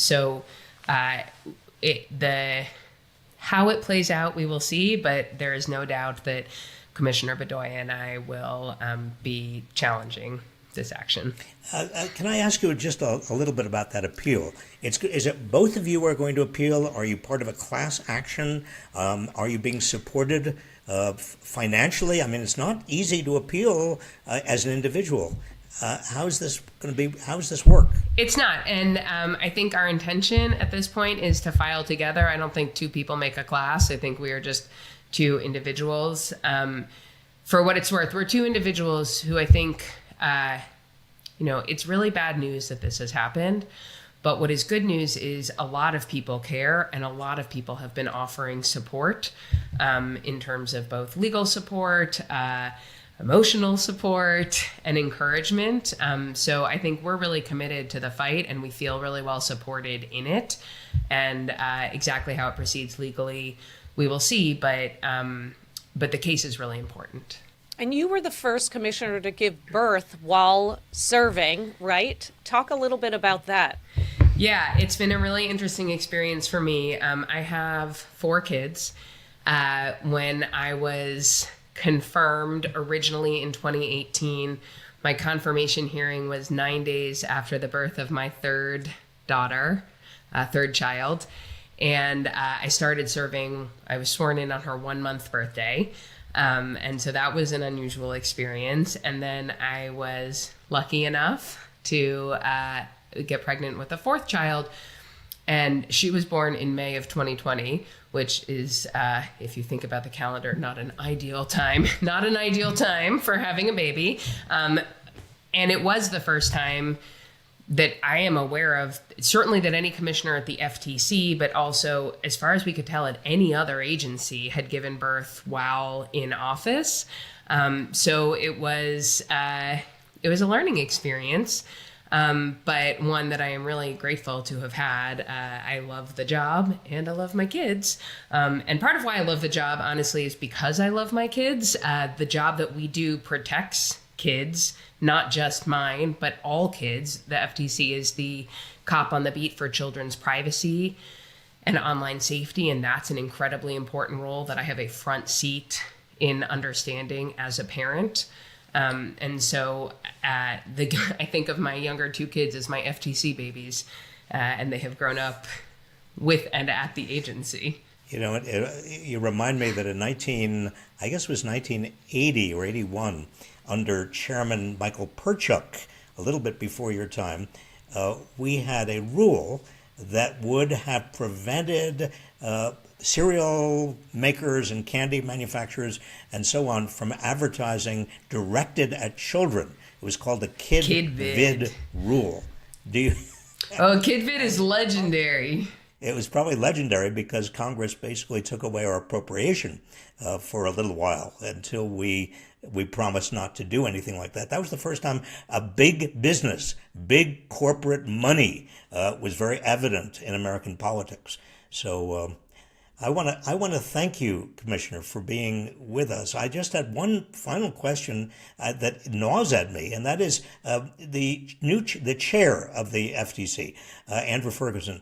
it plays out, we will see. But there is no doubt that Commissioner Bedoya and I will be challenging this action. Can I ask you just a little bit about that appeal? Is it both of you are going to appeal? Are you part of a class action? Are you being supported financially? I mean, it's not easy to appeal as an individual. How is this going to be? How does this work? It's not. And I think our intention at this point is to file together. I don't think two people make a class. I think we are just two individuals. For what it's worth, we're two individuals who I think it's really bad news that this has happened. But what is good news is a lot of people care, and a lot of people have been offering support in terms of both legal support, emotional support, and encouragement. So I think we're really committed to the fight, and we feel really well supported in it. And exactly how it proceeds legally, we will see. But the case is really important. And you were the first commissioner to give birth while serving, right? Talk a little bit about that. Yeah, it's been a really interesting experience for me. I have 4 kids. When I was confirmed originally in 2018, my confirmation hearing was 9 days after the birth of my third child. And I started serving, I was sworn in on her 1-month birthday. And so that was an unusual experience. And then I was lucky enough to get pregnant with a 4th child. And she was born in May of 2020, which is, if you think about the calendar, not an ideal time for having a baby. And it was the first time that I am aware of, certainly that any commissioner at the FTC, but also, as far as we could tell, at any other agency had given birth while in office. So it was a learning experience, but one that I am really grateful to have had. I love the job and I love my kids. And part of why I love the job, honestly, is because I love my kids. The job that we do protects kids, not just mine, but all kids. The FTC is the cop on the beat for children's privacy and online safety, and that's an incredibly important role that I have a front seat in understanding as a parent. And so I think of my younger 2 kids as my FTC babies, and they have grown up with and at the agency. You remind me that in 1980 or 81, under Chairman Michael Perchuk, a little bit before your time, we had a rule that would have prevented cereal makers and candy manufacturers and so on from advertising directed at children. It was called the KidVid rule. Do you? Oh, KidVid is legendary. It was probably legendary because Congress basically took away our appropriation for a little while until we promised not to do anything like that. That was the first time a big business, big corporate money was very evident in American politics. So I want to thank you, Commissioner, for being with us. I just had one final question that gnaws at me, and that is the chair of the FTC, Andrew Ferguson.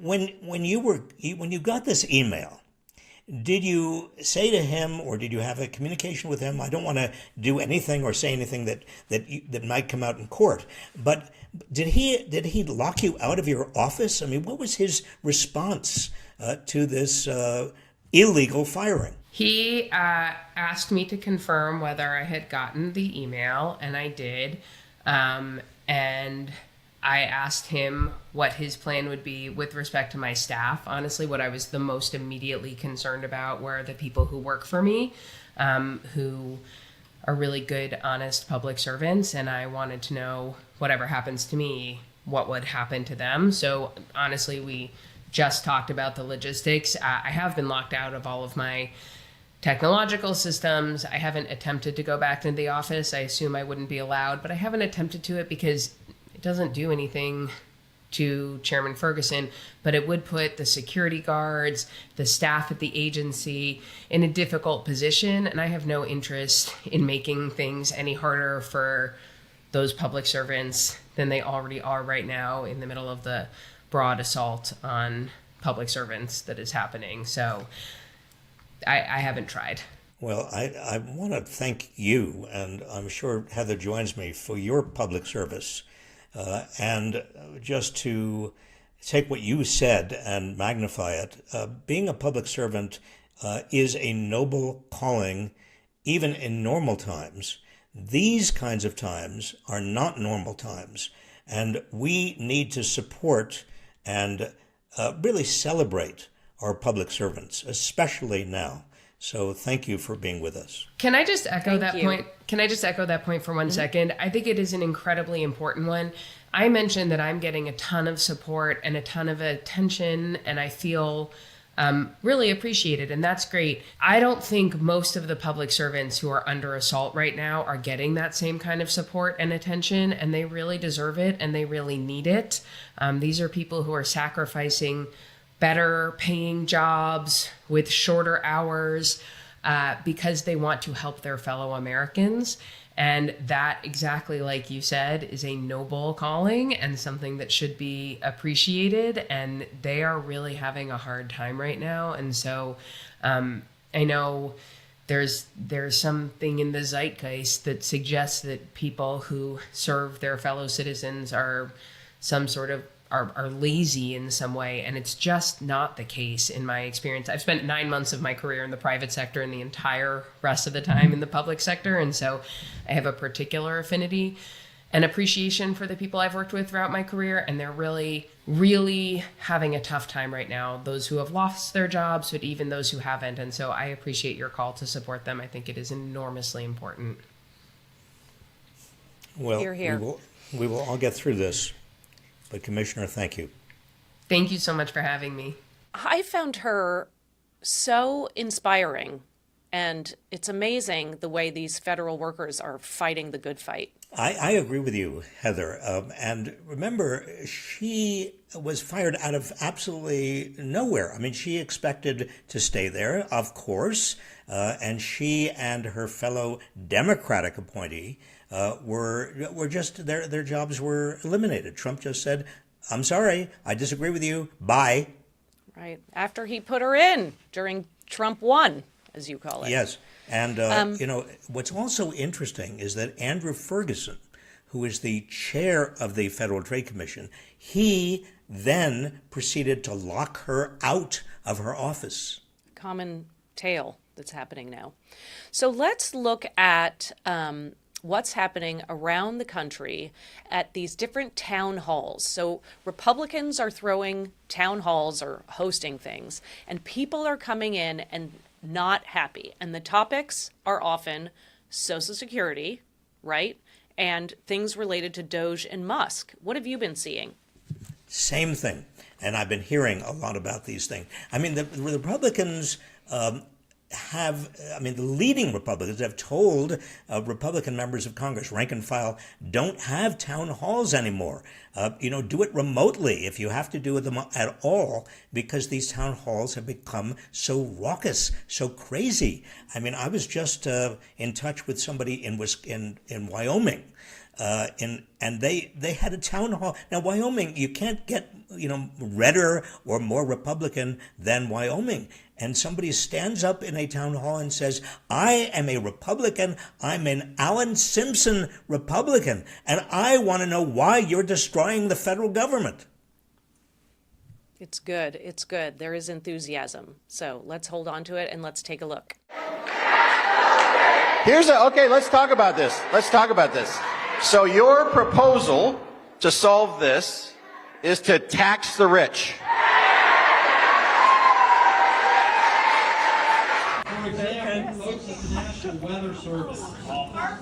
When you got this email, did you say to him, or did you have a communication with him? I don't want to do anything or say anything that might come out in court, but did he lock you out of your office? I mean, what was his response to this illegal firing? He asked me to confirm whether I had gotten the email, and I did. And I asked him what his plan would be with respect to my staff. Honestly, what I was the most immediately concerned about were the people who work for me, who are really good, honest public servants. And I wanted to know, whatever happens to me, what would happen to them. So honestly, we just talked about the logistics. I have been locked out of all of my technological systems. I haven't attempted to go back into the office. I assume I wouldn't be allowed, but I haven't attempted to it because it doesn't do anything to Chairman Ferguson, but it would put the security guards, the staff at the agency in a difficult position. And I have no interest in making things any harder for those public servants than they already are right now in the middle of the broad assault on public servants that is happening. So I haven't tried. Well, I want to thank you, and I'm sure Heather joins me, for your public service. And just to take what you said and magnify it, being a public servant is a noble calling, even in normal times. These kinds of times are not normal times, and we need to support and really celebrate our public servants, especially now. So thank you for being with us. Can I just echo that point? Can I just echo that point for 1 second? I think it is an incredibly important one. I mentioned that I'm getting a ton of support and a ton of attention, and I feel really appreciated, and that's great. I don't think most of the public servants who are under assault right now are getting that same kind of support and attention, and they really deserve it, and they really need it. These are people who are sacrificing better paying jobs with shorter hours because they want to help their fellow Americans. And that, exactly like you said, is a noble calling and something that should be appreciated. And they are really having a hard time right now. And so I know there's something in the zeitgeist that suggests that people who serve their fellow citizens are some sort of are lazy in some way, and it's just not the case in my experience. I've spent 9 months of my career in the private sector and the entire rest of the time in the public sector, and so I have a particular affinity and appreciation for the people I've worked with throughout my career, and they're really, really having a tough time right now, those who have lost their jobs, but even those who haven't, and so I appreciate your call to support them. I think it is enormously important. Well, Hear, hear. We will all get through this. But Commissioner, thank you. Thank you so much for having me. I found her so inspiring, and it's amazing the way these federal workers are fighting the good fight. I agree with you, Heather. And remember, she was fired out of absolutely nowhere. I mean, she expected to stay there, of course, and she and her fellow Democratic appointee were just, their jobs were eliminated. Trump just said, I'm sorry, I disagree with you, bye. Right. After he put her in during Trump 1, as you call it. Yes. And, what's also interesting is that Andrew Ferguson, who is the chair of the Federal Trade Commission, he then proceeded to lock her out of her office. Common tale that's happening now. So let's look at what's happening around the country at these different town halls. So Republicans are throwing town halls or hosting things, and people are coming in and not happy. And the topics are often Social Security, right? And things related to Doge and Musk. What have you been seeing? Same thing. And I've been hearing a lot about these things. I mean, the Republicans the leading Republicans have told Republican members of Congress, rank and file, don't have town halls anymore. Do it remotely if you have to do them at all, because these town halls have become so raucous, so crazy. I mean, I was just in touch with somebody in Wyoming. And they had a town hall. Now, Wyoming, you can't get, redder or more Republican than Wyoming. And somebody stands up in a town hall and says, I am a Republican. I'm an Alan Simpson Republican. And I want to know why you're destroying the federal government. It's good. It's good. There is enthusiasm. So let's hold on to it and let's take a look. Okay, let's talk about this. So your proposal to solve this is to tax the rich. For example, folks at the National Weather Service are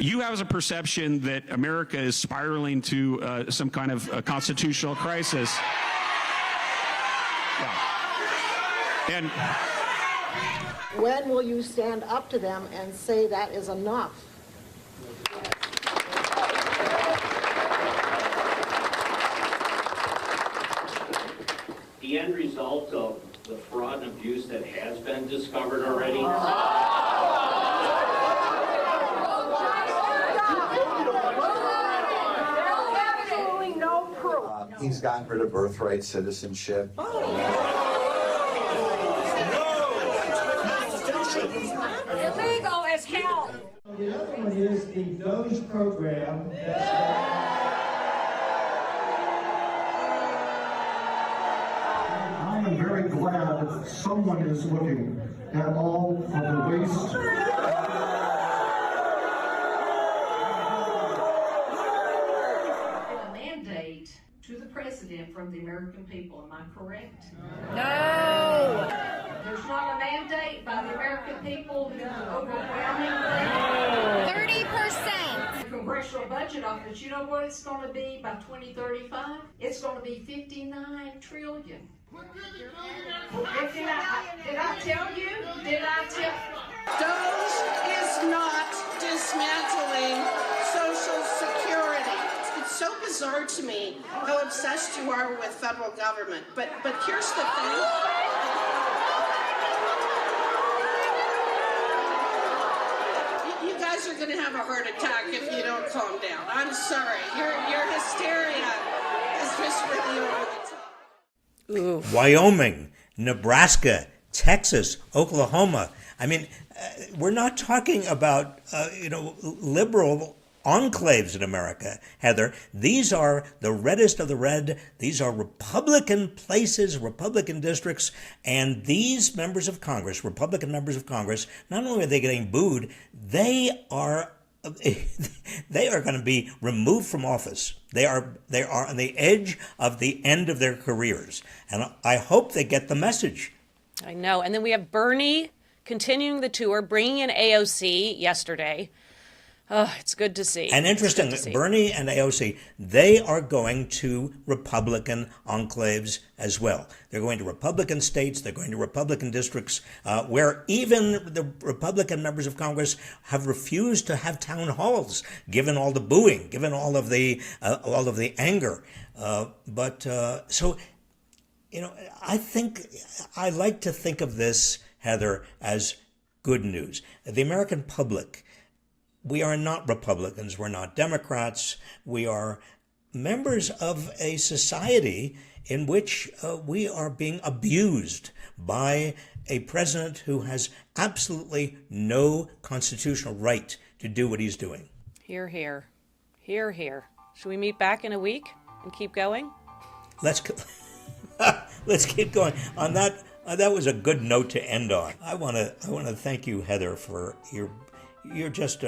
You have a perception that America is spiraling to some kind of constitutional crisis. Yeah. And when will you stand up to them and say that is enough? The end result of the fraud and abuse that has been discovered already. No proof. He's gotten rid of birthright citizenship. Illegal as hell. The other one is the Doge program. I am very glad that someone is looking at all of the waste. A mandate to the president from the American people, am I correct? No. There's not a mandate by the American people who overwhelmingly 30%. the Congressional Budget Office. You know what it's going to be by 2035? It's going to be 59 trillion. Did I tell you? Doge is not dismantling Social Security. It's so bizarre to me how obsessed you are with federal government. But here's the thing. You guys are going to have a heart attack if you don't calm down. I'm sorry. Your hysteria is just really over the top. Ooh. Wyoming, Nebraska, Texas, Oklahoma. I mean, we're not talking about, liberal enclaves in America, Heather. These are the reddest of the red. These are Republican places, Republican districts. And these members of Congress, Republican members of Congress, not only are they getting booed, they are going to be removed from office. They are on the edge of the end of their careers. And I hope they get the message. I know. And then we have Bernie continuing the tour, bringing in AOC yesterday. Oh, it's good to see. And interesting, Bernie and AOC, they are going to Republican enclaves as well. They're going to Republican states. They're going to Republican districts where even the Republican members of Congress have refused to have town halls, given all the booing, given all of the anger. I like to think of this, Heather, as good news. The American public. We are not Republicans. We're not Democrats. We are members of a society in which we are being abused by a president who has absolutely no constitutional right to do what he's doing. Hear, hear. Hear, hear. Should we meet back in a week and keep going? Let's keep going. On that That was a good note to end on. I want to thank you, Heather, for you're just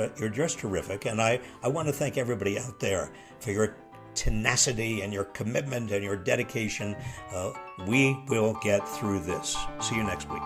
terrific, and I want to thank everybody out there for your tenacity and your commitment and your dedication. We will get through this. See you next week.